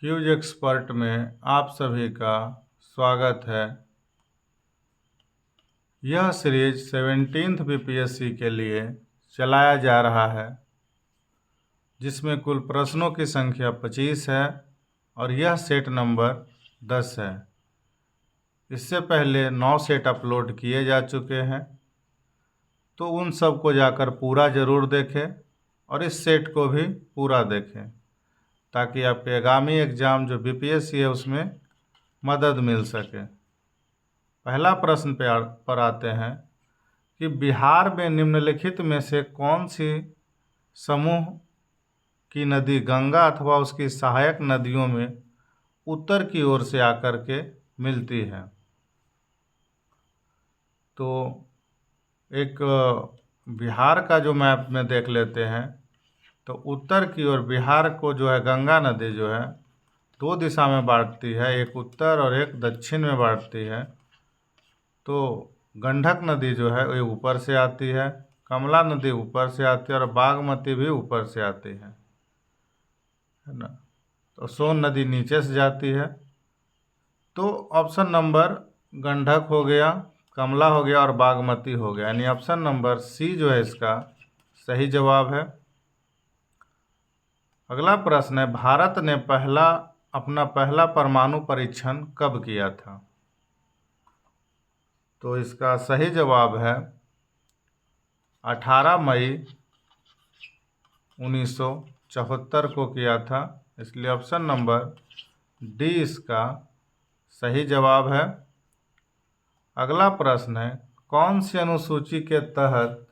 Cues expert में आप सभी का स्वागत है। यह सीरीज 17th बीपीएससी के लिए चलाया जा रहा है, जिसमें कुल प्रश्नों की संख्या 25 है और यह सेट नंबर 10 है। इससे पहले 9 सेट अपलोड किए जा चुके हैं, तो उन सब को जाकर पूरा ज़रूर देखें और इस सेट को भी पूरा देखें, ताकि आपके आगामी एग्ज़ाम जो बीपीएससी है उसमें मदद मिल सके। पहला प्रश्न पर आते हैं कि बिहार में निम्नलिखित में से कौन सी समूह की नदी गंगा अथवा उसकी सहायक नदियों में उत्तर की ओर से आकर के मिलती है। तो एक बिहार का जो मैप में देख लेते हैं, तो उत्तर की ओर बिहार को जो है गंगा नदी जो है दो दिशा में बांटती है, एक उत्तर और एक दक्षिण में बांटती है। तो गंडक नदी जो है वो ऊपर से आती है, कमला नदी ऊपर से आती है और बागमती भी ऊपर से आती है ना। तो सोन नदी नीचे से जाती है। तो ऑप्शन नंबर गंडक हो गया, कमला हो गया और बागमती हो गया, यानी ऑप्शन नंबर सी जो है इसका सही जवाब है। अगला प्रश्न है, भारत ने अपना पहला परमाणु परीक्षण कब किया था? तो इसका सही जवाब है 18 मई 1974 को किया था, इसलिए ऑप्शन नंबर डी इसका सही जवाब है। अगला प्रश्न है, कौन सी अनुसूची के तहत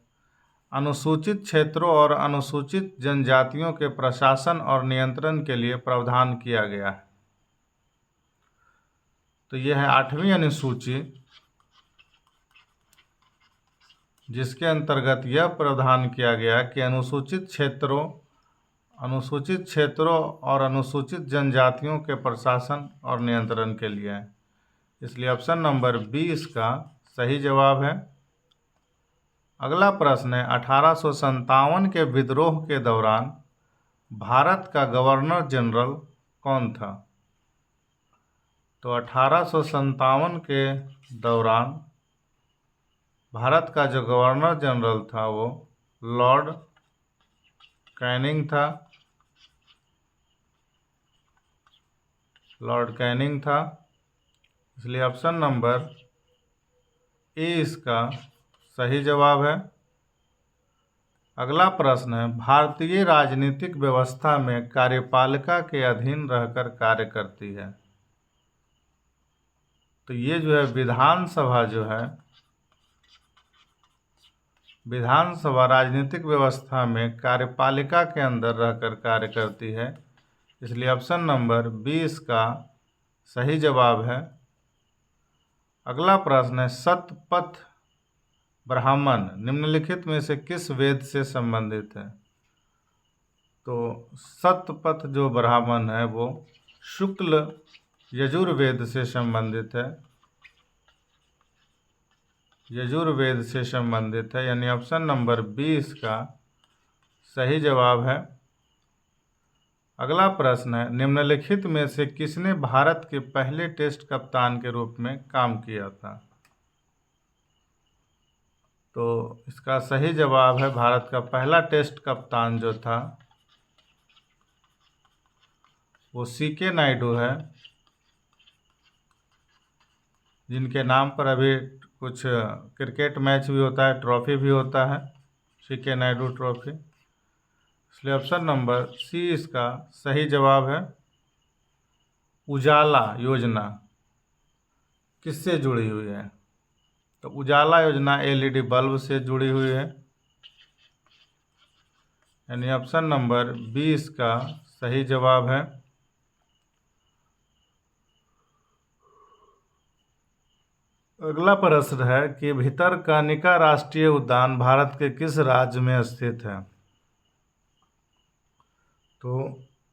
अनुसूचित क्षेत्रों और अनुसूचित जनजातियों के प्रशासन और नियंत्रण के लिए प्रावधान किया गया है? तो यह है 8वीं अनुसूची, जिसके अंतर्गत यह प्रावधान किया गया कि अनुसूचित क्षेत्रों और अनुसूचित जनजातियों के प्रशासन और नियंत्रण के लिए है, इसलिए ऑप्शन नंबर बी इसका सही जवाब है। अगला प्रश्न है, 1857 के विद्रोह के दौरान भारत का गवर्नर जनरल कौन था? तो 1857 के दौरान भारत का जो गवर्नर जनरल था वो लॉर्ड कैनिंग था। इसलिए ऑप्शन नंबर ए इसका सही जवाब है। अगला प्रश्न है, भारतीय राजनीतिक व्यवस्था में कार्यपालिका के अधीन रहकर कार्य करती है। तो ये जो है विधानसभा राजनीतिक व्यवस्था में कार्यपालिका के अंदर रहकर कार्य करती है, इसलिए ऑप्शन नंबर 20 का सही जवाब है। अगला प्रश्न है, शतपथ ब्राह्मण निम्नलिखित में से किस वेद से संबंधित है? तो शतपथ जो ब्राह्मण है वो शुक्ल यजुर्वेद से संबंधित है, यानी ऑप्शन नंबर 20 का सही जवाब है। अगला प्रश्न है, निम्नलिखित में से किसने भारत के पहले टेस्ट कप्तान के रूप में काम किया था? तो इसका सही जवाब है, भारत का पहला टेस्ट कप्तान जो था वो सीके नायडू है, जिनके नाम पर अभी कुछ क्रिकेट मैच भी होता है, ट्रॉफी भी होता है, सीके नायडू ट्रॉफी। इसलिए ऑप्शन नंबर सी इसका सही जवाब है। उजाला योजना किससे जुड़ी हुई है? तो उजाला योजना एलईडी बल्ब से जुड़ी हुई है, यानी ऑप्शन नंबर 20 का सही जवाब है। अगला प्रश्न है कि भितरकनिका राष्ट्रीय उद्यान भारत के किस राज्य में स्थित है? तो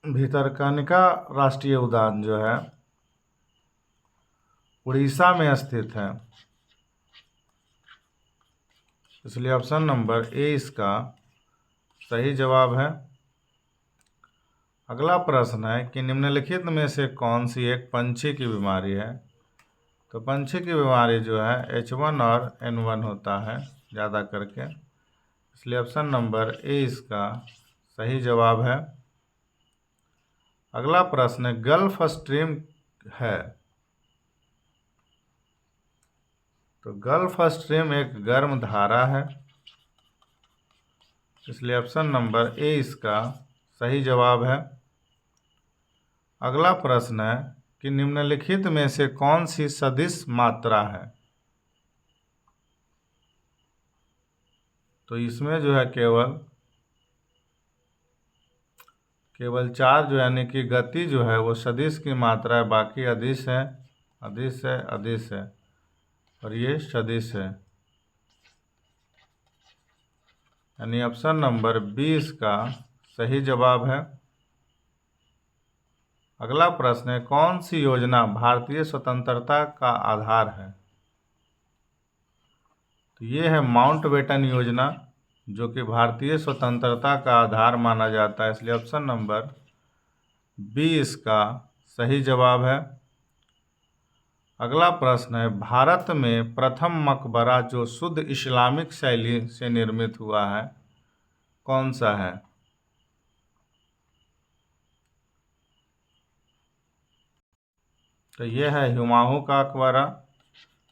भितरकनिका राष्ट्रीय उद्यान जो है उड़ीसा में स्थित है, इसलिए ऑप्शन नंबर ए इसका सही जवाब है। अगला प्रश्न है कि निम्नलिखित में से कौन सी एक पंछी की बीमारी है। तो पंछी की बीमारी जो है H1 और N1 होता है ज़्यादा करके, इसलिए ऑप्शन नंबर ए इसका सही जवाब है। अगला प्रश्न गल्फ स्ट्रीम है। तो गल्फ स्ट्रीम एक गर्म धारा है, इसलिए ऑप्शन नंबर ए इसका सही जवाब है। अगला प्रश्न है कि निम्नलिखित में से कौन सी सदिश मात्रा है। तो इसमें जो है केवल 4 जो यानी कि गति जो है वो सदिश की मात्रा है, बाकी अदिश है, अदिश है, अदिश है और ये सदिश है, यानी ऑप्शन नंबर 20 का सही जवाब है। अगला प्रश्न है कौन सी योजना भारतीय स्वतंत्रता का आधार है। तो ये है माउंटबेटन योजना, जो कि भारतीय स्वतंत्रता का आधार माना जाता है, इसलिए ऑप्शन नंबर 20 का सही जवाब है। अगला प्रश्न है भारत में प्रथम मकबरा जो शुद्ध इस्लामिक शैली से निर्मित हुआ है कौन सा है। तो यह है हुमायूं का मकबरा,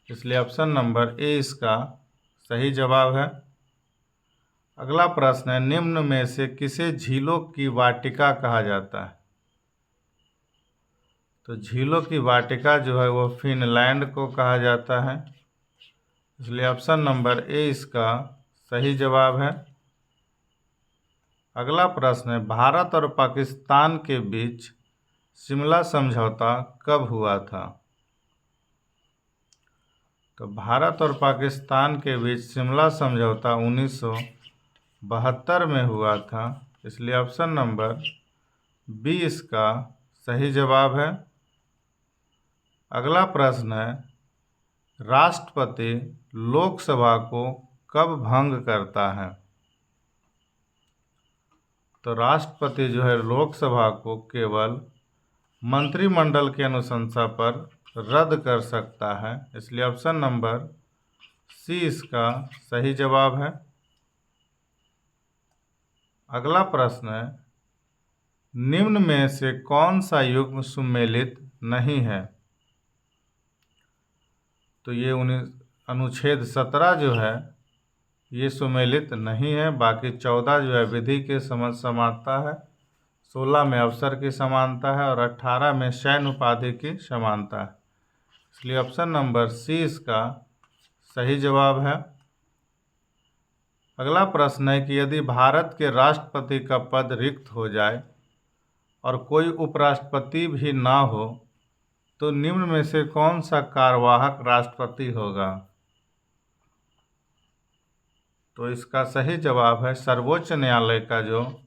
इसलिए ऑप्शन नंबर ए इसका सही जवाब है। अगला प्रश्न है निम्न में से किसे झीलों की वाटिका कहा जाता है। तो झीलों की वाटिका जो है वो फिनलैंड को कहा जाता है, इसलिए ऑप्शन नंबर ए इसका सही जवाब है। अगला प्रश्न है भारत और पाकिस्तान के बीच शिमला समझौता कब हुआ था। तो भारत और पाकिस्तान के बीच शिमला समझौता 1972 में हुआ था, इसलिए ऑप्शन नंबर 20 का सही जवाब है। अगला प्रश्न है राष्ट्रपति लोकसभा को कब भंग करता है। तो राष्ट्रपति जो है लोकसभा को केवल मंत्रिमंडल की अनुशंसा पर रद्द कर सकता है, इसलिए ऑप्शन नंबर सी इसका सही जवाब है। अगला प्रश्न है निम्न में से कौन सा युग्म सुमेलित नहीं है। तो ये अनुच्छेद 17 जो है ये सुमेलित नहीं है, बाकी 14 जो है विधि के समानता है, 16 में अवसर की समानता है और 18 में सैन्य उपाधि की समानता है, इसलिए ऑप्शन नंबर सी इसका सही जवाब है। अगला प्रश्न है कि यदि भारत के राष्ट्रपति का पद रिक्त हो जाए और कोई उपराष्ट्रपति भी ना हो तो निम्न में से कौन सा कार्यवाहक राष्ट्रपति होगा। तो इसका सही जवाब है सर्वोच्च न्यायालय का जो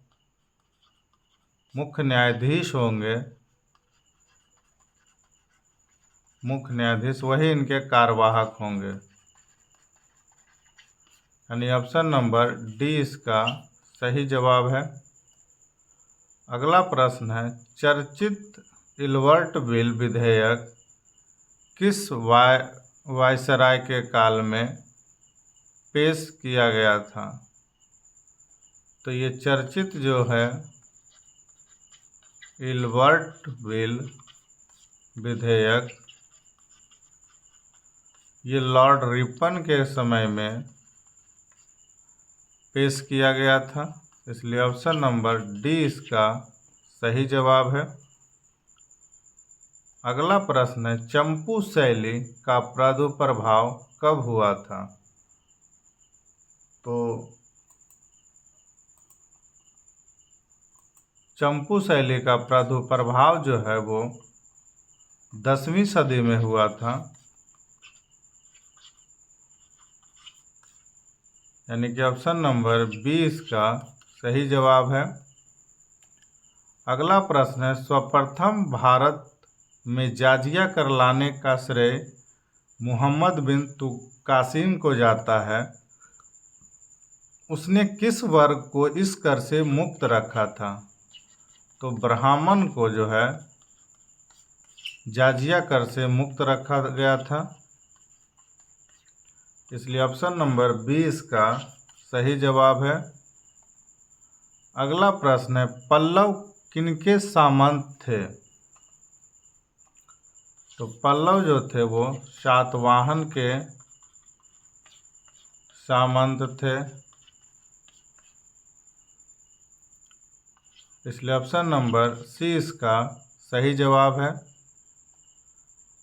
मुख्य न्यायाधीश होंगे, मुख्य न्यायाधीश वही इनके कार्यवाहक होंगे, यानी ऑप्शन नंबर डी इसका सही जवाब है। अगला प्रश्न है चर्चित इल्बर्ट बिल विधेयक किस वायसराय के काल में पेश किया गया था। तो ये चर्चित जो है इल्बर्ट बिल विधेयक ये लॉर्ड रिपन के समय में पेश किया गया था, इसलिए ऑप्शन नंबर डी इसका सही जवाब है। अगला प्रश्न है चंपू शैली का प्रादुर्भाव कब हुआ था। तो चंपू शैली का प्रादुर्भाव जो है वो 10वीं सदी में हुआ था, यानी कि ऑप्शन नंबर 20 का सही जवाब है। अगला प्रश्न है सर्वप्रथम भारत में जाजिया कर लाने का श्रेय मोहम्मद बिन कासिम को जाता है, उसने किस वर्ग को इस कर से मुक्त रखा था। तो ब्राह्मण को जो है जाजिया कर से मुक्त रखा गया था, इसलिए ऑप्शन नंबर 20 का सही जवाब है। अगला प्रश्न है, पल्लव किनके सामंत थे? तो पल्लव जो थे वो सातवाहन के सामंत थे, इसलिए ऑप्शन नंबर सी इसका सही जवाब है।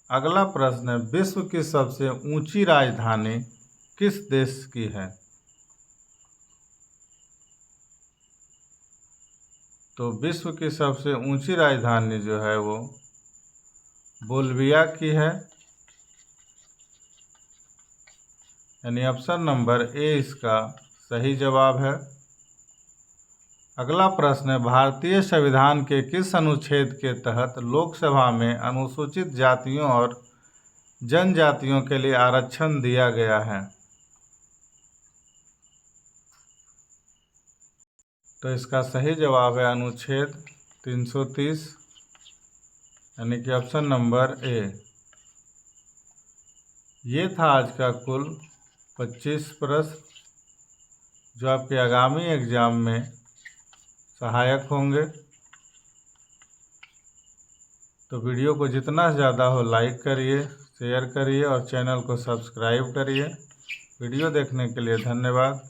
अगला प्रश्न है, विश्व की सबसे ऊंची राजधानी किस देश की है? तो विश्व की सबसे ऊंची राजधानी जो है वो बोल्विया की है, यानी ऑप्शन नंबर ए इसका सही जवाब है। अगला प्रश्न है, भारतीय संविधान के किस अनुच्छेद के तहत लोकसभा में अनुसूचित जातियों और जनजातियों के लिए आरक्षण दिया गया है? तो इसका सही जवाब है अनुच्छेद 330, यानी कि ऑप्शन नंबर ए। ये था आज का कुल 25 प्रश्न जो आपके आगामी एग्जाम में सहायक होंगे। तो वीडियो को जितना ज़्यादा हो लाइक करिए, शेयर करिए और चैनल को सब्सक्राइब करिए। वीडियो देखने के लिए धन्यवाद।